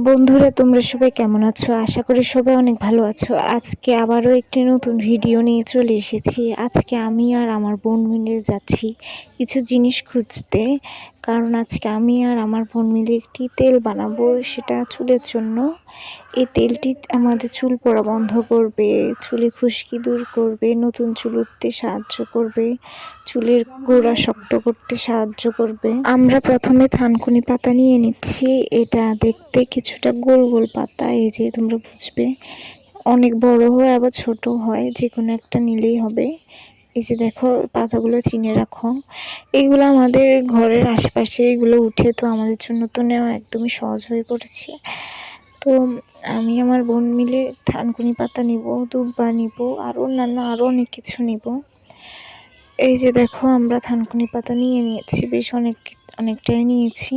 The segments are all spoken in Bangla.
বন্ধুরা, তোমরা সবাই কেমন আছো? আশা করি সবাই অনেক ভালো আছো। আজকে আবারও একটি নতুন ভিডিও নিয়ে চলে এসেছি। আজকে আমি আর আমার বোন মিলে যাচ্ছি কিছু জিনিস খুঁজতে। কারণ আজকে আমি আর আমার বোন মিলে একটি তেল বানাবো, সেটা চুলের জন্য। এই তেলটি আমাদের চুল পড়া বন্ধ করবে, চুলে খুশকি দূর করবে, নতুন চুল উঠতে সাহায্য করবে, চুলের গোড়া শক্ত করতে সাহায্য করবে। আমরা প্রথমে থানকুনি পাতা নিয়ে নিচ্ছি। এটা দেখতে কিছুটা গোল গোল পাতা, এই যে তোমরা বুঝবে। অনেক বড় হয় আবার ছোট হয়, যে কোনো একটা নিলেই হবে। এই যে দেখো, পাতাগুলো চিনে রাখো। এগুলো আমাদের ঘরের আশেপাশে এগুলো উঠে, তো আমাদের জন্য তো নেওয়া একদমই সহজ হয়ে পড়েছে। তো আমি আমার বোন মিলে থানকুনি পাতা নিব, দুব্বা নিব, আর অন্যান্য আরও অনেক কিছু নিব। এই যে দেখো, আমরা থানকুনি পাতা নিয়ে নিয়েছি, বেশ অনেকটাই নিয়েছি।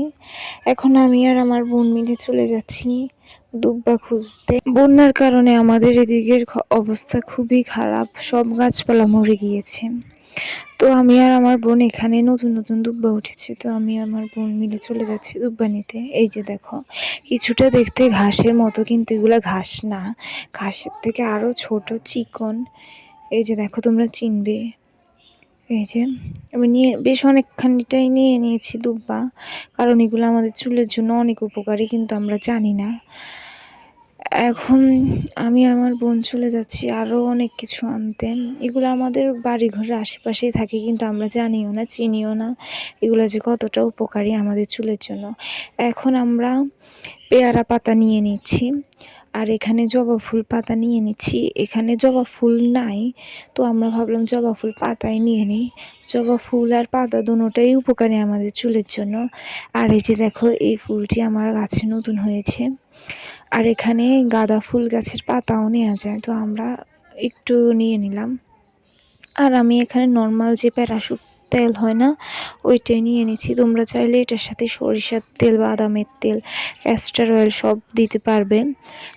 এখন আমি আর আমার বোন মিলে চলে যাচ্ছি দুব্বা খুঁজতে। বন্যার কারণে আমাদের এদিকের অবস্থা খুবই খারাপ, সব গাছপালা মরে গিয়েছে। তো আমি আর আমার বোন, এখানে নতুন নতুন দুব্বা উঠেছে, তো আমি আমার বোন মিলে চলে যাচ্ছি দুব্বা নিতে। এই যে দেখো, কিছুটা দেখতে ঘাসের মতো, কিন্তু এগুলা ঘাস না, ঘাসের থেকে আরও ছোট চিকন। এই যে দেখো, তোমরা চিনবে। এই যে আমি বেশ অনেকখানিটাই নিয়ে নিয়েছি দুব্বা, কারণ এগুলো আমাদের চুলের জন্য অনেক উপকারী, কিন্তু আমরা জানি না। এখন আমি আমার বোন চলে যাচ্ছি আরও অনেক কিছু আনতে। এগুলো আমাদের বাড়ি ঘরের আশেপাশেই থাকে, কিন্তু আমরা জানিও না, চিনিও না এগুলো যে কতটা উপকারী আমাদের চুলের জন্য। এখন আমরা পেয়ারা পাতা নিয়ে নিচ্ছি, আর এখানে জবা ফুল পাতা নিয়ে নিচ্ছি। এখানে জবা ফুল নাই, তো আমরা ভাবলাম জবা ফুল পাতাই নিয়ে নিই। জবা ফুল আর পাতা দুটোটাই উপকারী আমাদের চুলের জন্য। আর এই যে দেখো, এই ফুলটি আমার গাছে নতুন হয়েছে। আর এখানে গাঁদা ফুল গাছের পাতাও নেওয়া যায়, তো আমরা একটু নিয়ে নিলাম। আর আমি এখানে নর্মাল যে প্যারাশুট তেল হয় না, ওইটাই নিয়ে নিচ্ছি। তোমরা চাইলে এটার সাথে সরিষার তেল, বাদামের তেল, ক্যাস্টর অয়েল সব দিতে পারবে।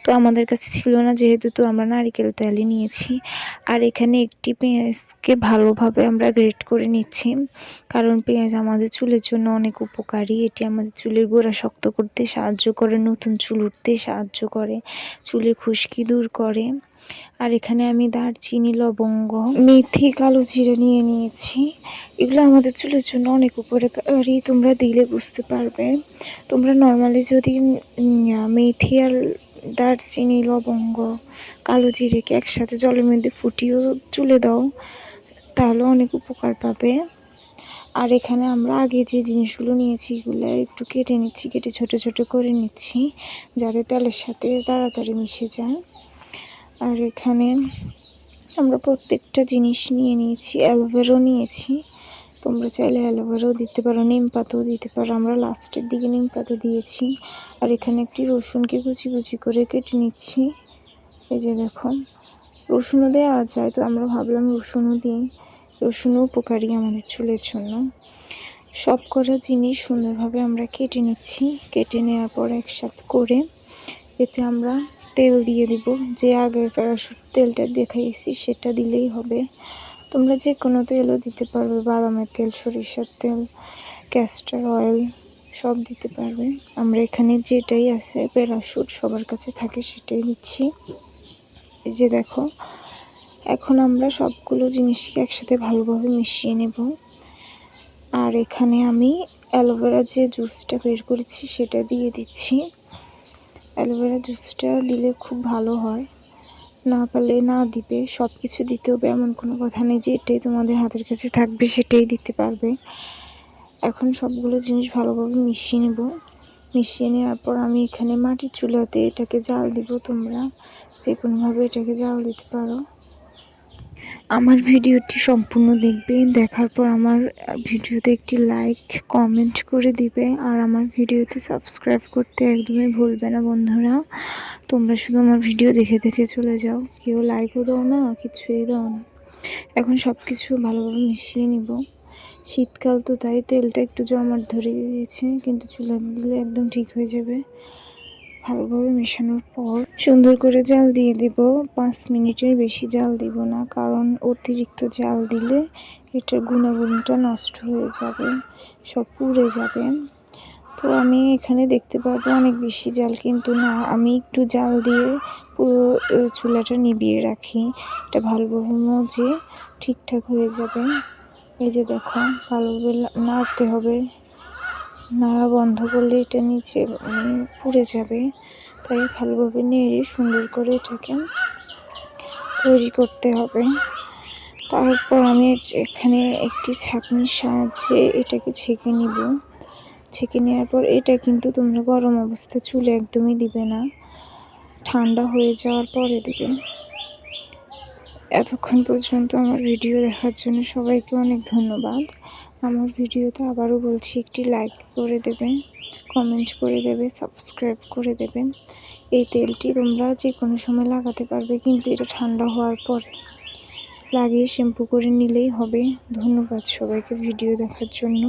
তো আমাদের কাছে ছিল না যেহেতু, তো আমরা নারিকেল তেলই নিয়েছি। আর এখানে একটি পেঁয়াজকে ভালোভাবে আমরা গ্রেট করে নিচ্ছি, কারণ পেঁয়াজ আমাদের চুলের জন্য অনেক উপকারী। এটি আমাদের চুলের গোড়া শক্ত করতে সাহায্য করে, নতুন চুল উঠতে সাহায্য করে, চুলের খুশকি দূর করে। আর এখানে আমি দারচিনি, লবঙ্গ, মেথি, কালো জিরে নিয়ে নিয়েছি। এগুলো আমাদের চুলের জন্য অনেক উপকারী, তোমরা দিলে বুঝতে পারবে। তোমরা নর্মালি যদি মেথি আর দারচিনি, লবঙ্গ, কালো জিরেকে একসাথে জলের মধ্যে ফুটিয়েও চুলে দাও, তাহলে অনেক উপকার পাবে। আর এখানে আমরা আগে যে জিনিসগুলো নিয়েছি এগুলো একটু কেটে নিচ্ছি, কেটে ছোট ছোট করে নিচ্ছি, যাতে তেলের সাথে তাড়াতাড়ি মিশে যায়। আর এখানে আমরা প্রত্যেকটা জিনিস নিয়ে নিয়েছি। অ্যালোভেরাও নিয়েছি, তোমরা চাইলে অ্যালোভেরাও দিতে পারো, নিম পাতাও দিতে পারো। আমরা লাস্টের দিকে নিম পাতা দিয়েছি। আর এখানে একটি রসুনকে কুচি কুচি করে কেটে নিচ্ছি। এই যে দেখো, রসুনও দেওয়া যায়, তো আমরা ভাবলাম রসুনও দিই। রসুনও উপকারী আমাদের চুলের জন্য। সব কটা জিনিস সুন্দরভাবে আমরা কেটে নিচ্ছি। কেটে নেওয়ার পর একসাথে করে এতে আমরা তেল দিয়ে দিব। যে আগের প্যারাশুট তেলটা দেখাইছি সেটা দিলেই হবে। তোমরা যে কোনো তেলও দিতে পারবে, বাদামের তেল, সরিষার তেল, ক্যাস্টর অয়েল সব দিতে পারবে। আমরা এখানে যেটাই আছে প্যারাশুট সবার কাছে থাকে সেটাই দিচ্ছি। এই যে দেখো, এখন আমরা সবগুলো জিনিসকে একসাথে ভালোভাবে মিশিয়ে নেব। আর এখানে আমি অ্যালোভেরা যে জুসটা বের করেছি সেটা দিয়ে দিচ্ছি। অ্যালোভেরা জুসটা দিলে খুব ভালো হয়, না পারলে না দিবে। সব কিছু দিতে হবে এমন কোনো কথা নেই, যে এটাই তোমাদের হাতের কাছে থাকবে সেটাই দিতে পারবে। এখন সবগুলো জিনিস ভালোভাবে মিশিয়ে নেব। মিশিয়ে নেওয়ার পর আমি এখানে মাটির চুলাতে এটাকে জাল দিব। তোমরা যে কোনোভাবে এটাকে জাল দিতে পারো। আমার ভিডিওটি সম্পূর্ণ দেখবে, দেখার পর আমার ভিডিওতে একটি লাইক, কমেন্ট করে দিবে। আর আমার ভিডিওতে সাবস্ক্রাইব করতে একদমই ভুলবে না বন্ধুরা। তোমরা শুধু আমার ভিডিও দেখে দেখে চলে যাও, কেউ লাইকও দাও না, কিছুই দাও না। এখন সব কিছু ভালোভাবে মিশিয়ে নিব। শীতকাল তো তাই তেলটা একটু জমাট ধরে গিয়েছে, কিন্তু চুলা দিলে একদম ঠিক হয়ে যাবে। ভালোভাবে মেশানোর পর সুন্দর করে জাল দিয়ে দেব। 5 মিনিটের বেশি জাল দিব না, কারণ অতিরিক্ত জাল দিলে এটার গুণাগুণটা নষ্ট হয়ে যাবে, সব পুড়ে যাবে। তো আমি এখানে দেখতে পারবো অনেক বেশি জাল, কিন্তু না, আমি একটু জাল দিয়ে পুরো চুলাটা নিভিয়ে রাখি। এটা ভালোভাবে মজে ঠিকঠাক হয়ে যাবে। এই যে দেখো, ভালোভাবে নাড়তে হবে, নাড়া বন্ধ করলে এটা নিচে পুড়ে যাবে। তাই ভালোভাবে নেড়ে সুন্দর করে এটাকে তৈরি করতে হবে। তারপর আমি এখানে একটি ছাঁকনির সাহায্যে এটাকে ছেঁকে নিব। ছেঁকে নেওয়ার পর এটা কিন্তু তোমরা গরম অবস্থায় চুলে একদমই দিবে না, ঠান্ডা হয়ে যাওয়ার পরে দিবে। এতক্ষণ পর্যন্ত আমার ভিডিও দেখার জন্য সবাইকে অনেক ধন্যবাদ। আমার ভিডিওতে আবারও বলছি, একটি লাইক করে দেবে, কমেন্ট করে দেবে, সাবস্ক্রাইব করে দেবে। এই তেলটি তোমরা যে কোনো সময় লাগাতে পারবে, কিন্তু এটা ঠান্ডা হওয়ার পরে লাগিয়ে শ্যাম্পু করে নিলেই হবে। ধন্যবাদ সবাইকে ভিডিও দেখার জন্য।